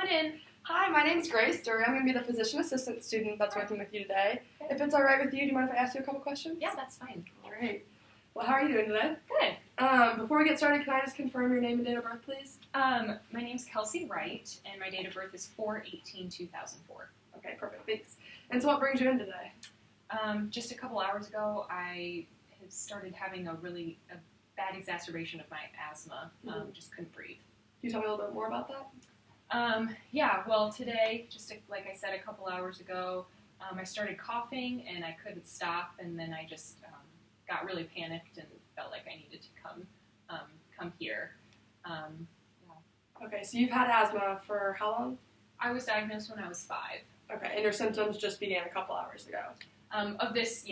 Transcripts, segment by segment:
in. Hi, my name's Grace Dury. I'm going to be the physician assistant student that's working with you today. Okay. If it's all right with you, do you mind if I ask you a couple questions? Yeah, that's fine. All right. Well, how are you doing today? Good. Before we get started, can I just confirm your name and date of birth, please? My name's Kelsey Wright, and my date of birth is 4/18/2004. Okay, perfect. Thanks. And so what brings you in today? Just a couple hours ago, I had started having a bad exacerbation of my asthma. Just couldn't breathe. Can you tell me a little bit more about that? Well, today, like I said a couple hours ago, I started coughing and I couldn't stop, and then I just got really panicked and felt like I needed to come here. Okay, so you've had asthma for how long? I was diagnosed when I was 5. Okay, and your symptoms just began a couple hours ago? Of this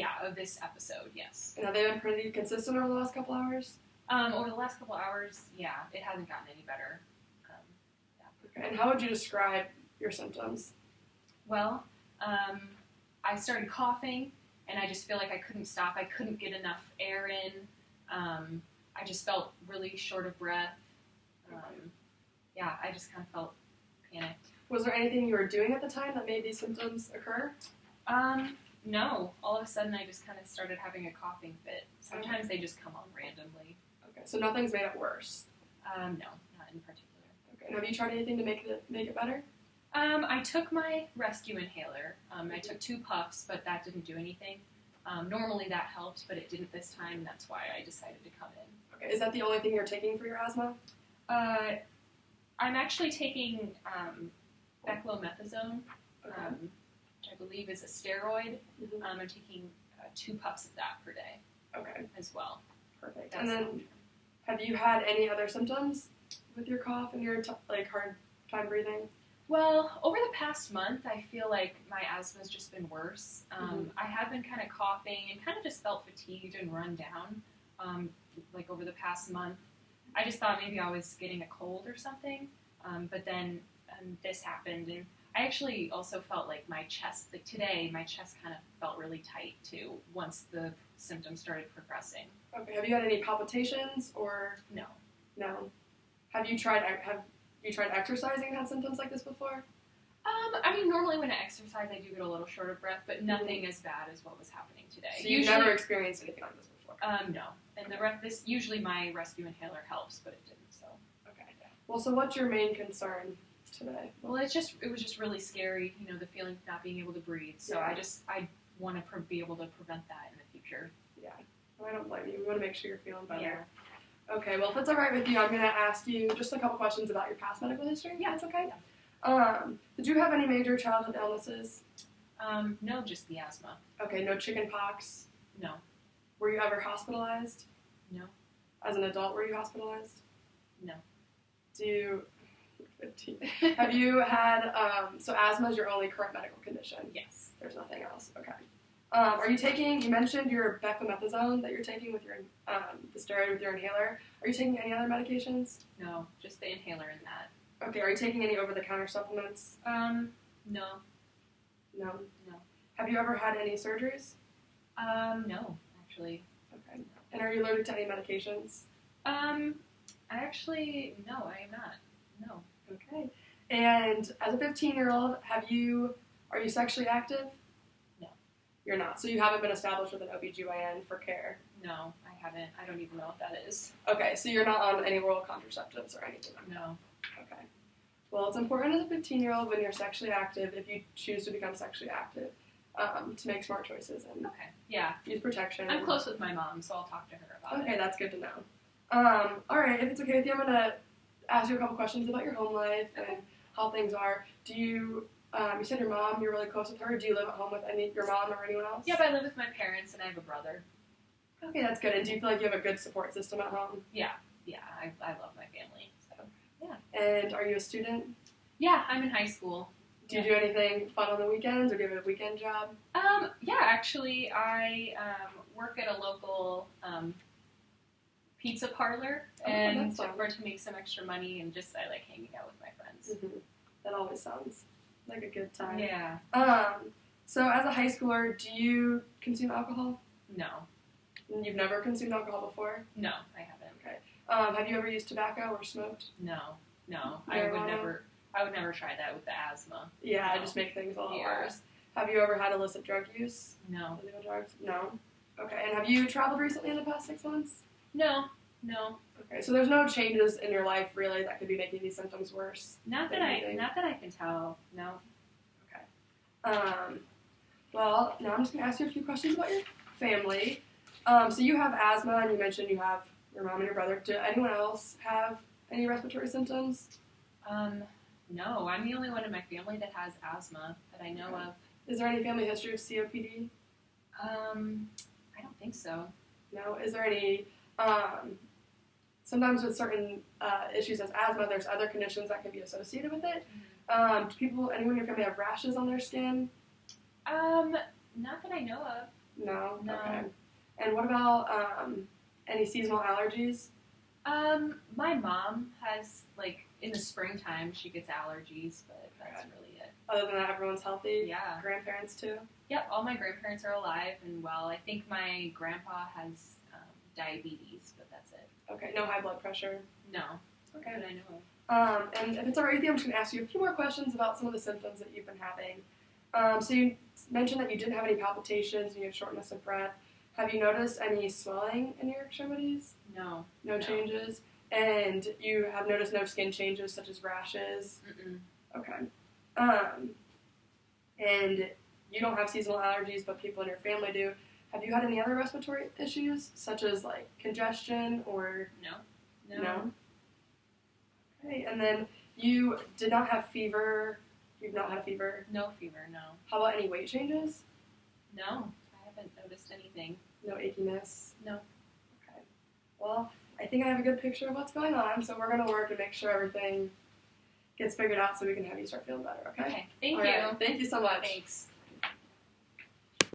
episode, yes. And have they been pretty consistent over the last couple hours? Over the last couple hours, yeah, it hasn't gotten any better. Okay, and how would you describe your symptoms? Well, I started coughing, and I just feel like I couldn't stop. I couldn't get enough air in. I just felt really short of breath. I just kind of felt panicked. Was there anything you were doing at the time that made these symptoms occur? No. All of a sudden, I just kind of started having a coughing fit. Sometimes they just come on randomly. Okay, so nothing's made it worse? No, not in particular. Okay, and have you tried anything to make it better? I took my rescue inhaler. I took 2 puffs, but that didn't do anything. Normally that helps, but it didn't this time, and that's why I decided to come in. Okay, is that the only thing you're taking for your asthma? I'm actually taking beclomethasone, Okay. which I believe is a steroid. Mm-hmm. I'm taking 2 puffs of that per day Okay, as well. perfect. That's And then, have you had any other symptoms with your cough and your hard time breathing? Well, over the past month, I feel like my asthma's just been worse. I have been kind of coughing and kind of just felt fatigued and run down, over the past month. I just thought maybe I was getting a cold or something, but then this happened, and I actually also felt like my chest, today, my chest kind of felt really tight too once the symptoms started progressing. Okay, have you had any palpitations or? No. No. Have you tried exercising and had symptoms like this before? Normally when I exercise, I do get a little short of breath, but nothing as bad as what was happening today. So you've never experienced anything like this before? No. And usually my rescue inhaler helps, but it didn't, so. Okay. Well, so what's your main concern today? Well, it was just really scary, the feeling of not being able to breathe. So Yeah. I want to be able to prevent that in the future. Yeah. Well, I don't blame you. We want to make sure you're feeling better. Yeah. Okay, well, if it's all right with you, I'm going to ask you just a couple questions about your past medical history. Yeah. That's okay? Did you have any major childhood illnesses? No, just the asthma. Okay, no chicken pox? No. Were you ever hospitalized? No. As an adult, were you hospitalized? No. Have you had, so asthma is your only current medical condition? Yes. There's nothing else. Okay. You mentioned your beclomethasone that you're taking with your, the steroid with your inhaler. Are you taking any other medications? No, just the inhaler and that. Okay, are you taking any over-the-counter supplements? No. No. No. Have you ever had any surgeries? No, actually. Okay. And are you allergic to any medications? No, I am not. No. Okay. And as a 15-year-old, are you sexually active? No. You're not. So you haven't been established with an OBGYN for care? No, I haven't. I don't even know what that is. Okay, so you're not on any oral contraceptives or anything like that? No. Okay. Well, it's important as a 15-year-old when you're sexually active, if you choose to become sexually active, to make smart choices and Yeah. use protection. I'm close with my mom, so I'll talk to her about it. Okay, that's good to know. All right, if it's okay with you, I'm going to ask you a couple questions about your home life and how things are. Do you, you said your mom, you're really close with her. Do you live at home with your mom or anyone else? Yep, I live with my parents and I have a brother. Okay, that's good. And do you feel like you have a good support system at home? Yeah, I love my family. So. Yeah. And are you a student? Yeah, I'm in high school. Do you do anything fun on the weekends, or do you have a weekend job? Yeah, actually, I work at a local pizza parlor, and to make some extra money, and just I like hanging out with my friends. Mm-hmm. That always sounds like a good time. Yeah. So as a high schooler, do you consume alcohol? No. You've never consumed alcohol before? No, I haven't. Okay. Have you ever used tobacco or smoked? No. Marijuana? I would never try that with the asthma. Yeah, No. just make things a lot Yeah. worse. Have you ever had illicit drug use? No. Illegal drugs? No. Okay, and have you traveled recently in the past 6 months? No. Okay, so there's no changes in your life really that could be making these symptoms worse. Not that I can tell. No. Well, now I'm just gonna ask you a few questions about your family. So you have asthma, and you mentioned you have your mom and your brother. Do anyone else have any respiratory symptoms? No. I'm the only one in my family that has asthma that I know of. Is there any family history of COPD? I don't think so. No. Is there any? Sometimes with certain issues as asthma, there's other conditions that can be associated with it. Do anyone in your family have rashes on their skin? Not that I know of. No. No. Okay. And what about any seasonal allergies? My mom has, like, in the springtime, she gets allergies, but that's really it. Other than that, everyone's healthy? Yeah. Grandparents too? Yep, all my grandparents are alive and well. I think my grandpa has diabetes, but that's it. Okay, no high blood pressure? No. Okay. That I know of. And if it's alright with you, I'm just going to ask you a few more questions about some of the symptoms that you've been having. So you mentioned that you didn't have any palpitations and you have shortness of breath. Have you noticed any swelling in your extremities? No. No changes? And you have noticed no skin changes such as rashes? Mm-mm. Okay. And you don't have seasonal allergies, but people in your family do. Have you had any other respiratory issues, such as like congestion or? No. Okay, and then you did not have fever. You've not had a fever. No fever, no. How about any weight changes? No, I haven't noticed anything. No achiness. No. Okay. Well, I think I have a good picture of what's going on, so we're gonna work to make sure everything gets figured out so we can have you start feeling better. Okay. Okay, thank All you. right, thank you so much. Thanks.